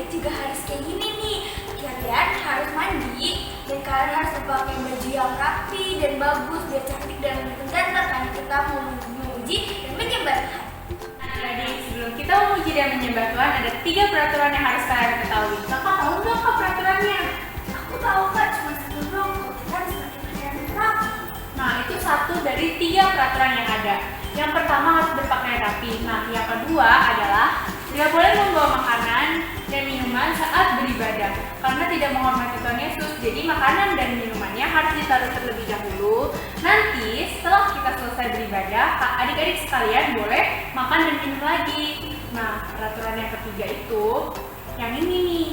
juga harus kayak gini nih. Kalian harus mandi dan kalian harus pakai baju yang rapi dan bagus biar cantik dan ganteng karena kita mau memuji dan menyembah Tuhan. Jadi sebelum kita memuji dan menyembah Tuhan, ada 3 peraturan yang harus kalian ketahui. Kakak tahu nggak kak peraturannya? Aku tahu kak, cuma satu dong. Kita harus pakai pakaian rapi. Nah, itu satu dari 3 peraturan yang ada. Yang pertama harus berpakaian rapi. Nah, yang kedua adalah tidak boleh membawa makanan dan minuman saat beribadah karena tidak menghormati Tuhan Yesus. Jadi makanan dan minumannya harus ditaruh terlebih dahulu. Nanti setelah kita selesai beribadah, adik-adik sekalian boleh makan dan minum lagi. Nah, peraturan yang ketiga itu yang ini nih.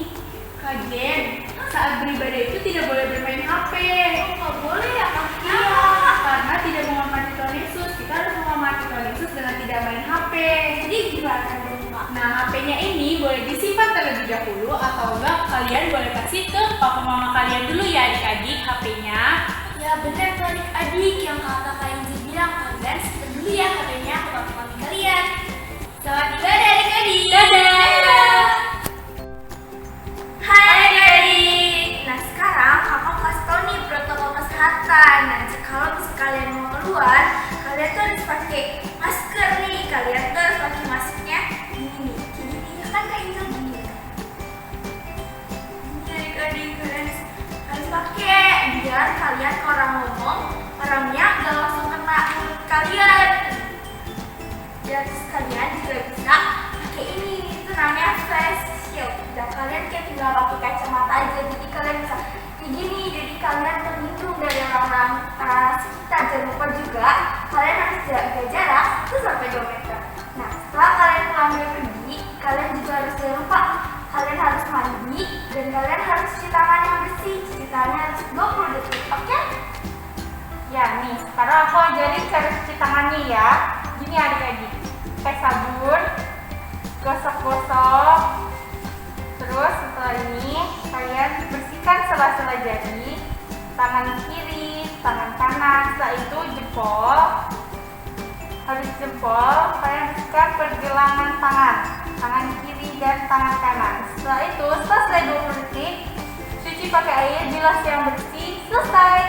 Kajen, saat beribadah itu tidak boleh bermain HP. Oh, nggak boleh ya kak? Iya, karena tidak menghormati Tuhan Yesus. Kita harus menghormati Tuhan Yesus dengan tidak main HP. Jadi gimana dong kak? Nah, HP-nya ini boleh disimpan terlebih dahulu atau enggak kalian boleh kasih ke papa mama kalian dulu ya adik-adik HP-nya. Ya benar tuh adik-adik yang kakak yang bilang, kalian simpen dulu ya HP-nya ke papa mama kalian. Selamat ibadah adik-adik. Dadah. Hai adik-adik. Nah sekarang kakak kasih tau nih protokol kesehatan. Nah kalau kalian mau keluar, kalian tuh harus pakai masker nih. Kalian tuh harus pakai maskernya ini kan kayak Angel gini. Ini adik-adik kalian harus pakai biar kalian ke orang ngomong, orangnya gak langsung kena mulut kalian. Dan kalian juga bisa pakai ini, itu namanya face shield. Dan kalian kayak tinggal pakai kacamata aja, jadi kalian bisa kayak gini. Jadi kalian terlindung dari orang-orang sekitar. Jangan lupa juga kalian harus jaga jarak 1-2 meter. Nah setelah kalian pulang dari pergi, kalian juga harus jangan lupa kalian harus mandi dan kalian harus cuci tangan yang bersih. Cuci tangannya harus 20 detik, oke? Ya nih, sekarang aku ajarin cara cuci tangannya ya. Gini adik-adik, pakai sabun, gosok-gosok. Terus setelah ini kalian bersihkan sela-sela jari, tangan kiri, tangan kanan. Setelah itu jempol. Habis jempol, kalian bersihkan pergelangan tangan kiri dan tangan kanan. Setelah itu, selesai 20 detik, cuci pakai air bilas yang bersih. Selesai.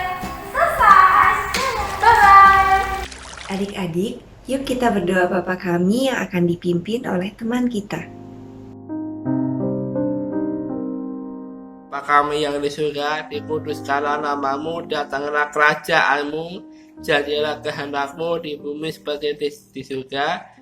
Bye-bye. Adik-adik, yuk kita berdoa Bapa kami yang akan dipimpin oleh teman kita. Bapa kami yang di surga, dikuduskanlah namamu, datanglah kerajaanmu, jadilah kehendakmu di bumi seperti di surga.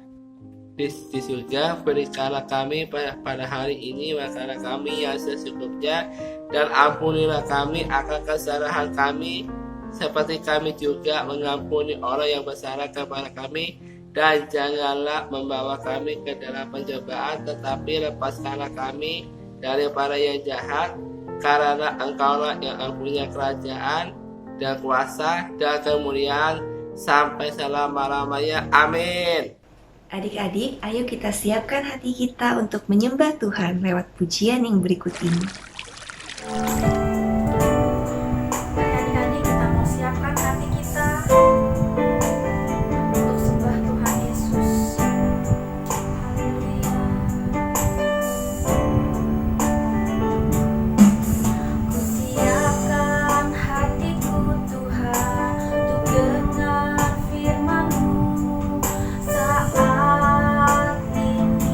Di surga, berikanlah kami pada hari ini makanan kami yang secukupnya, dan ampunilah kami akan kesalahan kami, seperti kami juga mengampuni orang yang bersalah kepada kami, dan janganlah membawa kami ke dalam pencobaan, tetapi lepaskanlah kami daripada yang jahat, karena Engkaulah yang mempunyai kerajaan dan kuasa dan kemuliaan sampai selama-lamanya. Amin. Adik-adik, ayo kita siapkan hati kita untuk menyembah Tuhan lewat pujian yang berikut ini. Adik-adik kita mau siapkan hati kita untuk sembah Tuhan Yesus. Haleluya. Ku siapkan hatiku Tuhan untuk dengar firman-Mu saat ini.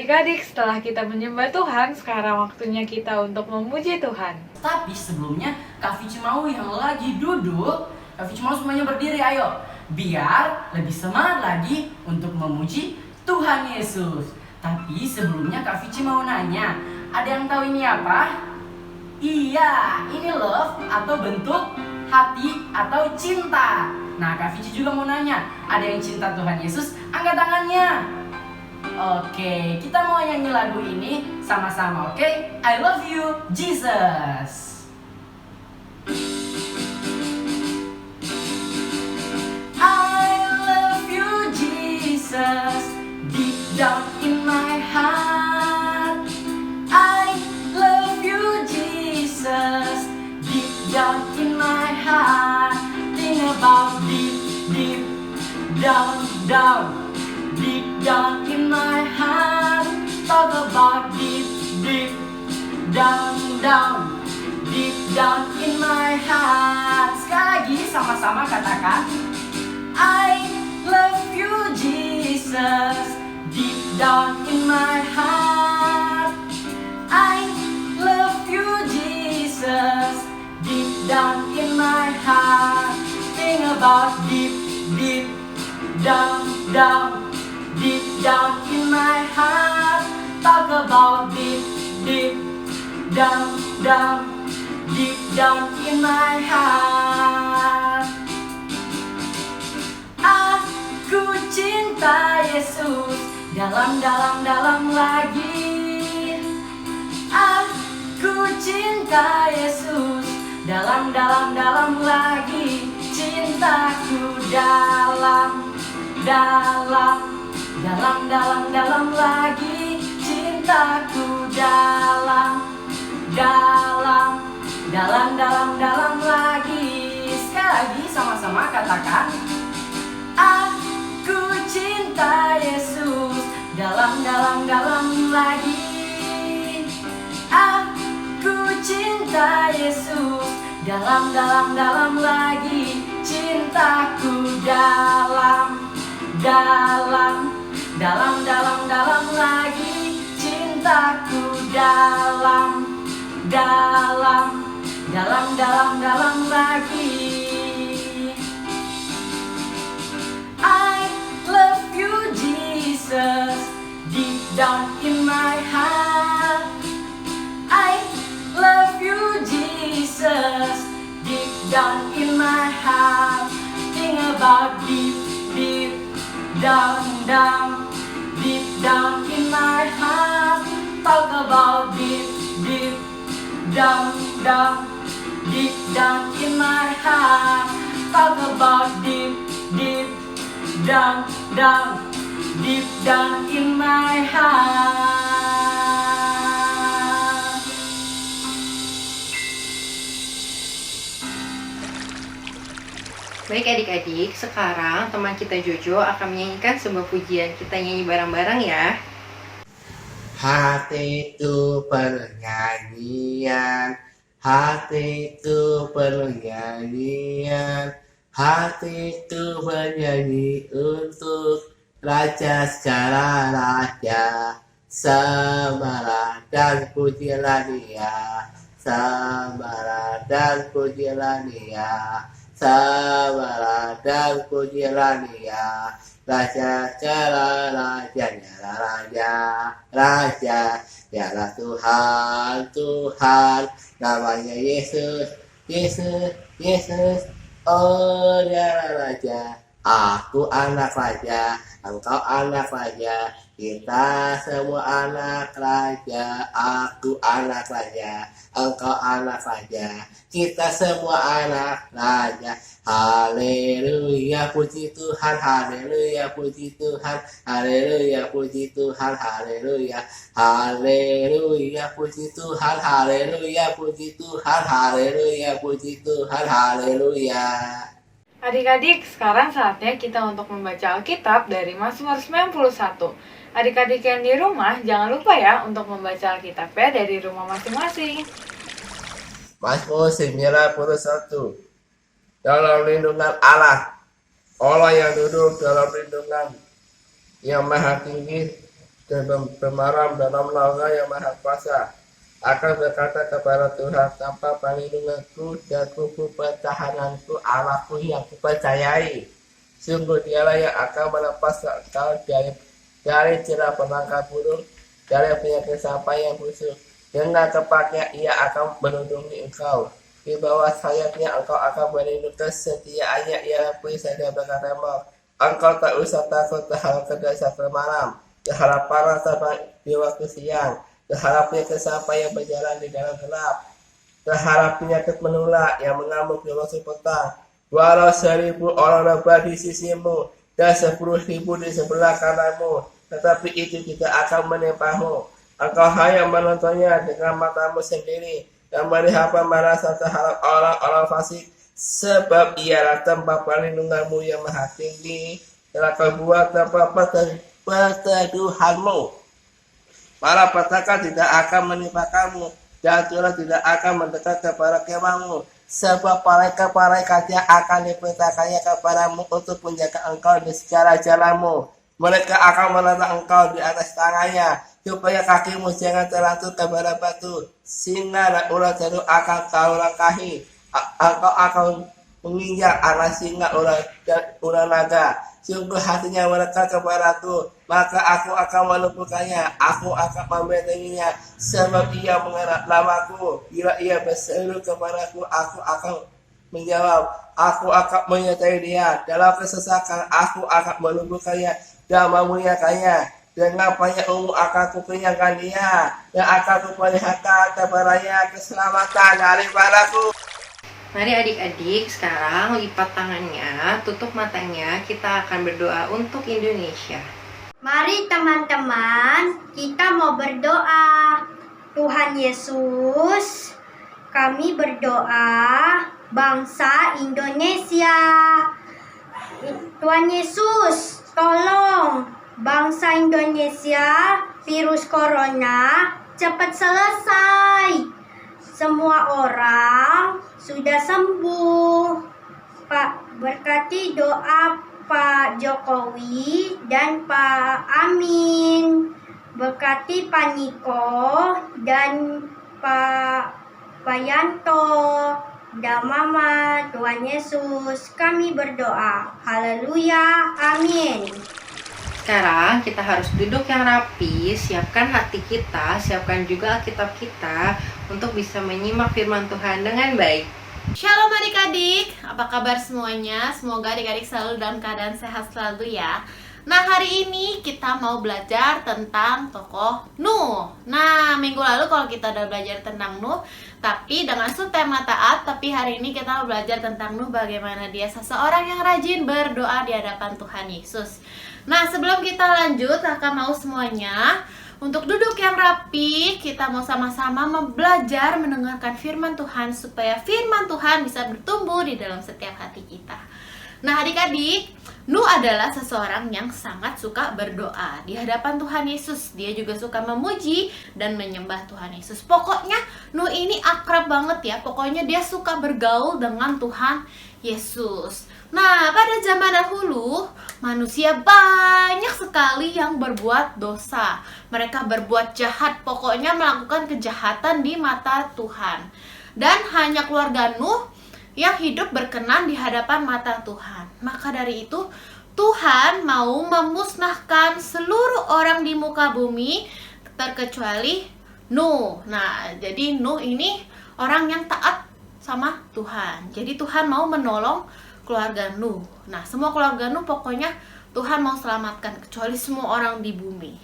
Adik-adik, setelah kita menyembah Tuhan, sekarang waktunya kita untuk memuji Tuhan. Tapi sebelumnya, Kak Vici mau yang lagi duduk, Kak Vici mau semuanya berdiri, ayo. Biar lebih semangat lagi untuk memuji Tuhan Yesus. Tapi sebelumnya Kak Vici mau nanya, ada yang tahu ini apa? Iya, ini love atau bentuk hati atau cinta. Nah, Kak Vici juga mau nanya, ada yang cinta Tuhan Yesus? Angkat tangannya. Oke, kita mau nyanyi lagu ini sama-sama, oke? I love you, Jesus. I love you, Jesus, deep down in my heart. I love you, Jesus, deep down in my heart. Think about deep down, deep down in my heart. Talk about deep down, deep down in my heart. Sekali lagi sama-sama katakan, I love you, Jesus, deep down in my heart. I love you, Jesus, deep down in my heart. Think about deep down, deep down in my heart. Talk about deep down, deep down in my heart. Aku cinta Yesus dalam lagi. Aku cinta Yesus dalam lagi. Cintaku dalam lagi. Cintaku dalam lagi. Sekali lagi sama-sama katakan, aku cinta Yesus dalam lagi. Aku cinta Yesus dalam lagi. Cintaku dalam lagi. Cintaku dalam lagi. I love you, Jesus, deep down in my heart. I love you, Jesus, deep down in my heart. Think about deep down, deep down in my heart. Talk about deep down, deep down in my heart. Talk about deep down, deep down in my heart. Baik adik-adik, sekarang teman kita Jojo akan menyanyikan sebuah pujian. Kita nyanyi bareng-bareng ya. Hatiku perlu nyanyian, hatiku perlu nyanyian, hatiku bernyanyi untuk Raja segala raja. Sembahlah dan pujilah Dia, sembahlah dan pujilah Dia, sembahlah dan pujilah Dia. Raja segala raja, dialah raja, raja, dialah Tuhan, Tuhan, namanya Yesus, Yesus, Yesus, oh dialah raja. Aku anak raja, engkau anak raja, kita semua anak raja. Aku anak raja, engkau anak raja, kita semua anak raja. Haleluya, puji Tuhan, haleluya, puji Tuhan, haleluya, puji Tuhan, haleluya, haleluya, puji Tuhan, haleluya, puji Tuhan, haleluya, puji Tuhan, haleluya. Adik-adik, sekarang saatnya kita untuk membaca Alkitab dari Mazmur 91. Adik-adik yang di rumah, jangan lupa ya untuk membaca Alkitabnya dari rumah masing-masing. Mazmur 91. Dalam lindungan Allah, Allah yang duduk dalam lindungan yang maha tinggi, dan bermaram dalam naungan yang maha kuasa. Akan berkata kepada Tuhan, tanpa perlindunganku dan kubu pertahananku, Allahku yang kupercayai. Sungguh dialah yang akan melepaskan engkau dari cerah penangkap burung, dari penyakit sampai yang busuk. Dengan kepaknya ia akan melindungi engkau. Di bawah sayapnya engkau akan berlindung, kesetiaannya ia lepui saja berkatamu. Engkau tak usah takut terhadap kedahsyatan malam, terhadap panas terbang di waktu siang, terhadap penyakit sampai yang berjalan di dalam gelap, terhadap penyakit menular yang mengamuk di waktu petang. Walau 1.000 orang rebah di sisimu dan 10.000 di sebelah kananmu, tetapi itu tidak akan menimpamu. Engkau hanya menontonnya dengan matamu sendiri dan melihat pembalasan terhadap orang-orang fasik, sebab ialah tempat perlindunganmu yang maha tinggi, telah kau buat tempat perteduhanmu. Para petaka tidak akan menimpa kamu, dan Tuhan tidak akan mendekat kepada kemahmu, sebab malaikat-malaikatnya akan diperintahkannya kepadamu untuk menjaga engkau di segala jalanmu. Mereka akan meletak engkau di atas tangannya, supaya kakimu jangan terlantur kepada batu. Singa dan ular jadul akan kau langkahi. Engkau akan menginjak anak singa dan ular naga. Sungguh hatinya mereka kepadaku, maka aku akan melumpuhkannya. Aku akan membentenginya, sebab ia mengenal namaku. Bila ia berseru kepadaku, aku akan menjawab. Aku akan menyertai dia dalam kesesakan. Aku akan melumpuhkannya dan memuliakannya. Dengan banyak umur akan kukenyangkan dia, dan akan kuperlihatkan kepadanya keselamatan daripadaku. Mari adik-adik sekarang lipat tangannya, tutup matanya, kita akan berdoa untuk Indonesia. Mari teman-teman, kita mau berdoa. Tuhan Yesus, kami berdoa bangsa Indonesia. Tuhan Yesus, tolong bangsa Indonesia, virus corona cepat selesai. Semua orang sudah sembuh. Pak, berkati doa Pak Jokowi dan Pak Amin. Berkati Pak Niko dan Pak Yanto dan Mama. Tuhan Yesus, kami berdoa. Haleluya, amin. Sekarang kita harus duduk yang rapi, siapkan hati kita, siapkan juga Alkitab kita untuk bisa menyimak firman Tuhan dengan baik. Shalom adik-adik, apa kabar semuanya? Semoga adik-adik selalu dalam keadaan sehat selalu ya. Nah, hari ini kita mau belajar tentang tokoh Nuh. Nah, minggu lalu kalau kita udah belajar tentang Nuh, tapi dengan subtema taat, tapi hari ini kita mau belajar tentang Nuh, bagaimana dia seseorang yang rajin berdoa di hadapan Tuhan Yesus. Nah, sebelum kita lanjut, akan mau semuanya untuk duduk yang rapi, kita mau sama-sama belajar mendengarkan firman Tuhan supaya firman Tuhan bisa bertumbuh di dalam setiap hati kita. Nah, adik-adik, Nuh adalah seseorang yang sangat suka berdoa di hadapan Tuhan Yesus. Dia juga suka memuji dan menyembah Tuhan Yesus. Pokoknya Nuh ini akrab banget ya. Pokoknya dia suka bergaul dengan Tuhan Yesus. Nah, pada zaman dahulu, manusia banyak sekali yang berbuat dosa. Mereka berbuat jahat, pokoknya melakukan kejahatan di mata Tuhan. Dan hanya keluarga Nuh yang hidup berkenan di hadapan mata Tuhan. Maka dari itu, Tuhan mau memusnahkan seluruh orang di muka bumi, terkecuali Nuh. Nah, jadi Nuh ini orang yang taat sama Tuhan. Jadi Tuhan mau menolong keluarga Nuh. Nah, semua keluarga Nuh pokoknya Tuhan mau selamatkan, kecuali semua orang di bumi.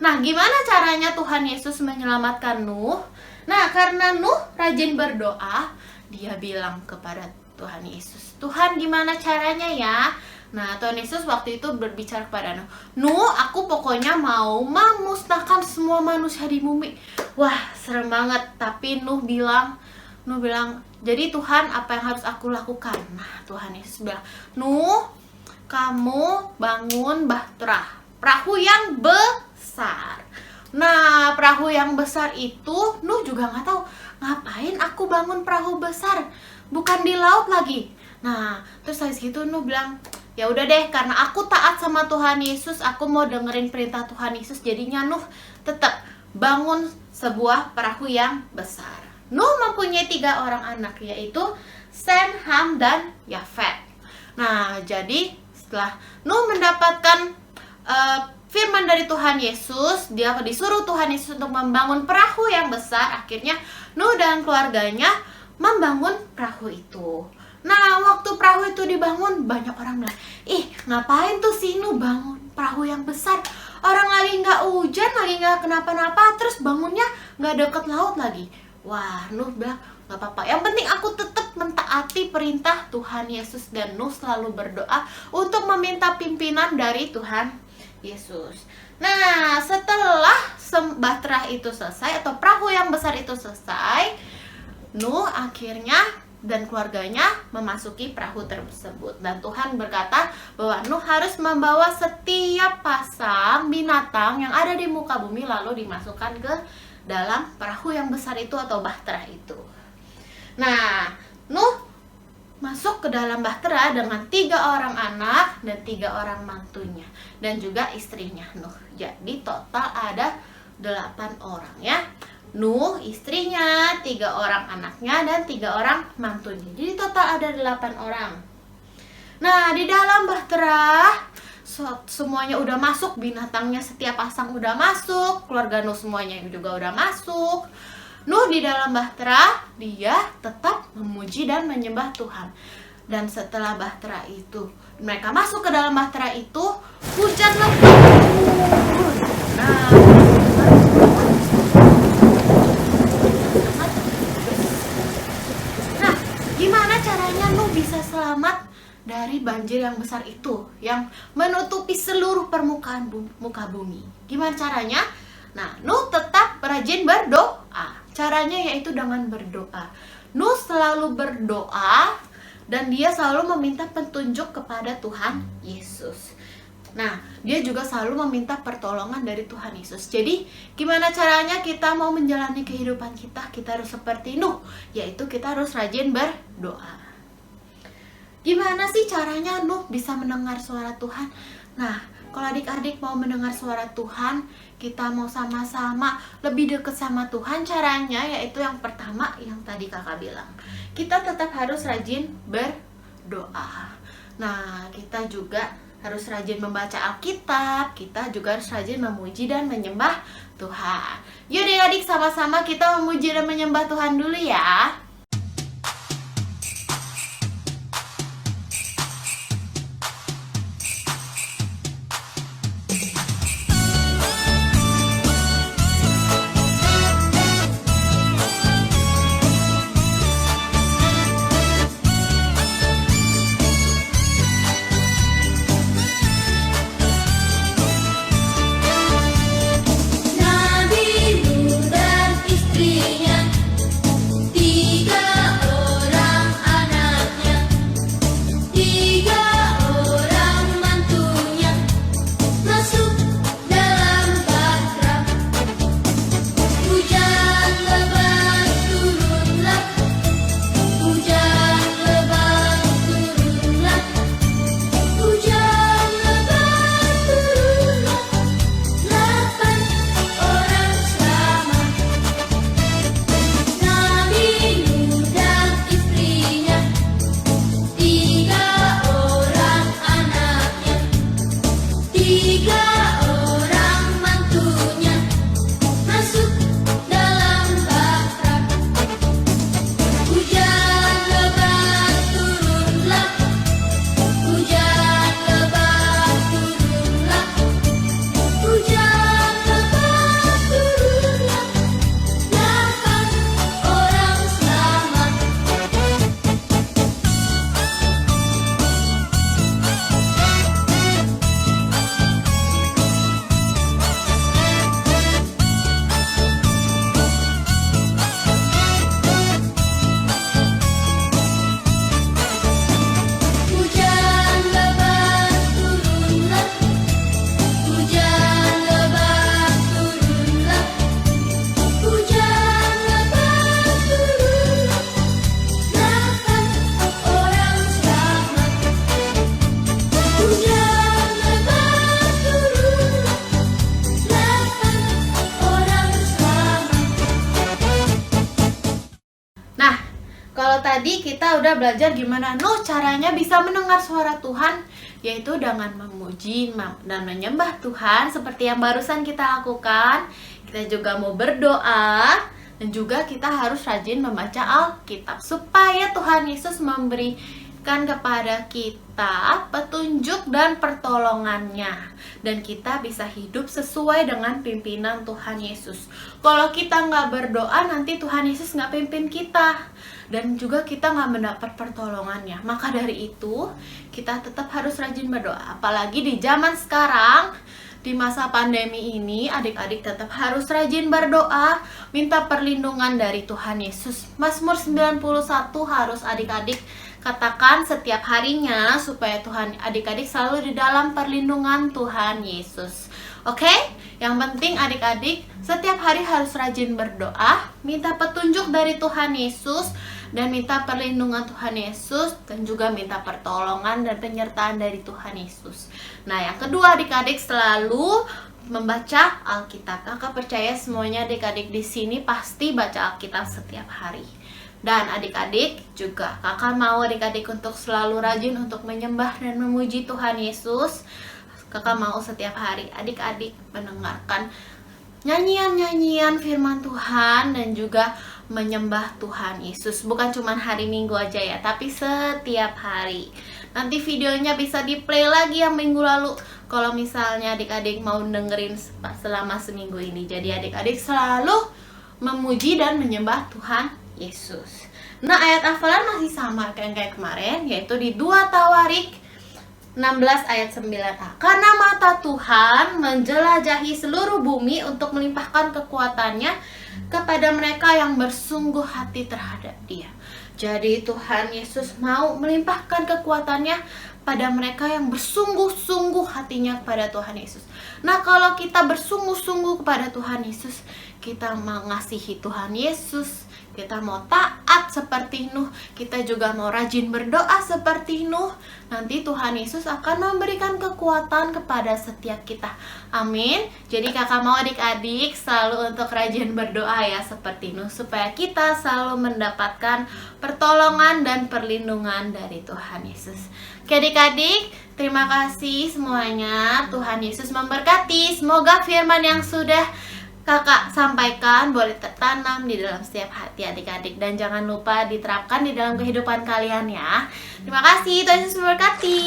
Nah, gimana caranya Tuhan Yesus menyelamatkan Nuh? Nah, karena Nuh rajin berdoa, dia bilang kepada Tuhan Yesus, Tuhan gimana caranya ya? Nah, Tuhan Yesus waktu itu berbicara kepada Nuh, Nuh, aku pokoknya mau memusnahkan semua manusia di bumi. Wah, serem banget. Tapi Nuh bilang, jadi Tuhan, apa yang harus aku lakukan? Nah, Tuhan Yesus bilang, Nuh, kamu bangun bahtera, perahu yang besar. Nah, perahu yang besar itu Nuh juga nggak tahu, ngapain aku bangun perahu besar, bukan di laut lagi. Nah, terus habis gitu Nuh bilang, ya udah deh, karena aku taat sama Tuhan Yesus, aku mau dengerin perintah Tuhan Yesus. Jadinya Nuh tetap bangun sebuah perahu yang besar. Nuh mempunyai 3 orang anak, yaitu Sem, Ham, dan Yafet. Nah, jadi setelah Nuh mendapatkan firman dari Tuhan Yesus, dia disuruh Tuhan Yesus untuk membangun perahu yang besar. Akhirnya Nuh dan keluarganya membangun perahu itu. Nah, waktu perahu itu dibangun, banyak orang bilang, ih, ngapain tuh si Nuh bangun perahu yang besar? Orang lagi nggak hujan, lagi nggak kenapa-napa, terus bangunnya nggak deket laut lagi. Wah, Nuh bilang, nggak apa-apa, yang penting aku tetap mentaati perintah Tuhan Yesus. Dan Nuh selalu berdoa untuk meminta pimpinan dari Tuhan Yesus. Nah, setelah bahtera itu selesai, atau perahu yang besar itu selesai, Nuh akhirnya dan keluarganya memasuki perahu tersebut. Dan Tuhan berkata bahwa Nuh harus membawa setiap pasang binatang yang ada di muka bumi, lalu dimasukkan ke dalam perahu yang besar itu atau bahtera itu. Nah, Nuh masuk ke dalam bahtera dengan 3 orang anak dan 3 orang mantunya, dan juga istrinya Nuh. Jadi total ada 8 orang ya. Nuh, istrinya, 3 orang anaknya, dan 3 orang mantunya. Jadi total ada 8 orang. Nah, di dalam bahtera semuanya udah masuk, binatangnya setiap pasang udah masuk, keluarga Nuh semuanya juga udah masuk. Nuh di dalam bahtera, dia tetap memuji dan menyembah Tuhan. Dan setelah bahtera itu, mereka masuk ke dalam bahtera itu, hujan lebat. Nah, gimana caranya Nuh bisa selamat dari banjir yang besar itu, yang menutupi seluruh permukaan muka bumi? Gimana caranya? Nah, Nuh tetap rajin berdoa. Caranya yaitu dengan berdoa. Nuh selalu berdoa dan dia selalu meminta petunjuk kepada Tuhan Yesus. Nah, dia juga selalu meminta pertolongan dari Tuhan Yesus. Jadi, gimana caranya kita mau menjalani kehidupan kita? Kita harus seperti Nuh, yaitu kita harus rajin berdoa. Gimana sih caranya Nuh bisa mendengar suara Tuhan? Nah, kalau adik-adik mau mendengar suara Tuhan, kita mau sama-sama lebih dekat sama Tuhan, caranya yaitu yang pertama yang tadi kakak bilang. Kita tetap harus rajin berdoa. Nah, kita juga harus rajin membaca Alkitab, kita juga harus rajin memuji dan menyembah Tuhan. Yuk adik-adik, sama-sama kita memuji dan menyembah Tuhan dulu ya. Nabi Nuh dan istrinya, 3 tadi kita udah belajar gimana caranya bisa mendengar suara Tuhan, yaitu dengan memuji dan menyembah Tuhan seperti yang barusan kita lakukan. Kita juga mau berdoa dan juga kita harus rajin membaca Alkitab supaya Tuhan Yesus memberikan kepada kita petunjuk dan pertolongannya, dan kita bisa hidup sesuai dengan pimpinan Tuhan Yesus. Kalau kita nggak berdoa, nanti Tuhan Yesus nggak pimpin kita, dan juga kita nggak mendapat pertolongannya. Maka dari itu, kita tetap harus rajin berdoa. Apalagi di zaman sekarang, di masa pandemi ini, adik-adik tetap harus rajin berdoa, minta perlindungan dari Tuhan Yesus. Mazmur 91 harus adik-adik katakan setiap harinya supaya Tuhan adik-adik selalu di dalam perlindungan Tuhan Yesus. Oke? Yang penting adik-adik setiap hari harus rajin berdoa, minta petunjuk dari Tuhan Yesus, dan minta perlindungan Tuhan Yesus, dan juga minta pertolongan dan penyertaan dari Tuhan Yesus. Nah, yang kedua adik-adik selalu membaca Alkitab. Kakak percaya semuanya adik-adik di sini pasti baca Alkitab setiap hari. Dan adik-adik juga, kakak mau adik-adik untuk selalu rajin untuk menyembah dan memuji Tuhan Yesus. Kakak mau setiap hari adik-adik mendengarkan nyanyian-nyanyian firman Tuhan dan juga menyembah Tuhan Yesus. Bukan cuma hari Minggu aja ya, tapi setiap hari. Nanti videonya bisa di play lagi yang minggu lalu kalau misalnya adik-adik mau dengerin selama seminggu ini. Jadi adik-adik selalu memuji dan menyembah Tuhan Yesus. Nah, ayat hafalan masih sama kayak kemarin, yaitu di 2 Tawarik 16 ayat 9a. Karena mata Tuhan menjelajahi seluruh bumi untuk melimpahkan kekuatannya kepada mereka yang bersungguh hati terhadap Dia. Jadi Tuhan Yesus mau melimpahkan kekuatannya pada mereka yang bersungguh-sungguh hatinya kepada Tuhan Yesus. Nah, kalau kita bersungguh-sungguh kepada Tuhan Yesus, kita mengasihi Tuhan Yesus, kita mau taat seperti Nuh, kita juga mau rajin berdoa seperti Nuh, nanti Tuhan Yesus akan memberikan kekuatan kepada setiap kita. Amin. Jadi kakak mau adik-adik selalu untuk rajin berdoa ya seperti Nuh, supaya kita selalu mendapatkan pertolongan dan perlindungan dari Tuhan Yesus. Oke adik-adik, terima kasih semuanya. Tuhan Yesus memberkati. Semoga firman yang sudah kakak sampaikan boleh tertanam di dalam setiap hati adik-adik, dan jangan lupa diterapkan di dalam kehidupan kalian ya. Terima kasih, Tuhan Yesus memberkati.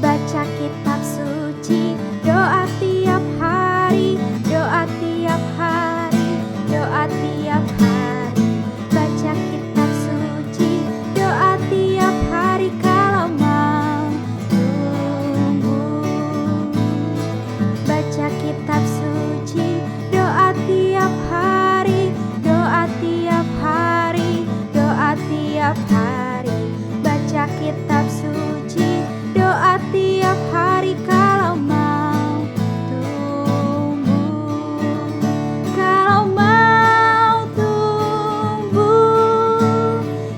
Baca kitab suci, doa tiap hari, doa tiap hari, doa tiap hari. Baca kitab suci, doa tiap hari kalau mau tumbuh. Baca kitab suci, doa tiap hari, doa tiap hari, doa tiap hari. Baca kitab suci, doa tiap hari kalau mau tumbuh. Kalau mau tumbuh,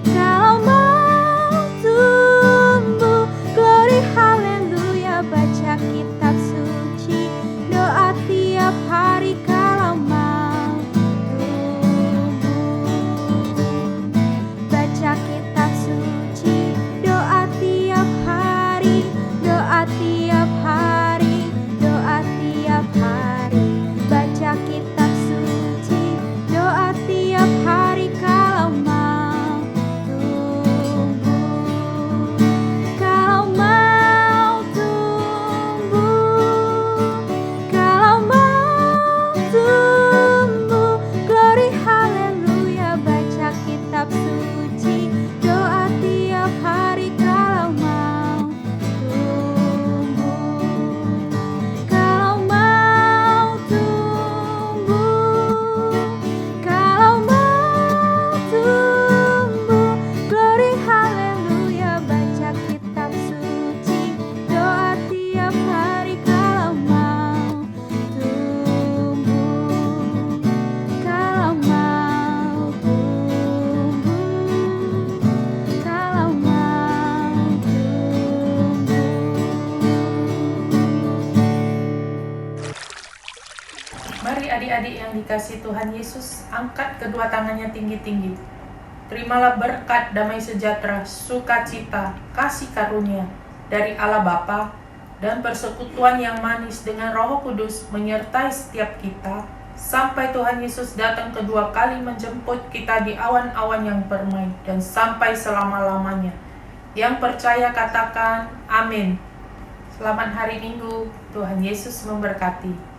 kalau mau tumbuh, glory haleluya. Baca kitab suci, doa tiap hari kalau mau tumbuh. Baca kitab suci, doa tiap hari, doa tiap hari, doa tiap hari. Baca kitab suci, doa tiap hari kalau mau tumbuh. Kalau mau tumbuh, kalau mau tumbuh, Mari adik-adik yang dikasihi Tuhan Yesus, angkat kedua tangannya tinggi-tinggi. Terimalah berkat damai sejahtera, sukacita, kasih karunia dari Allah Bapa dan persekutuan yang manis dengan Roh Kudus menyertai setiap kita sampai Tuhan Yesus datang kedua kali menjemput kita di awan-awan yang permai dan sampai selama-lamanya. Yang percaya katakan amin. Selamat hari Minggu, Tuhan Yesus memberkati.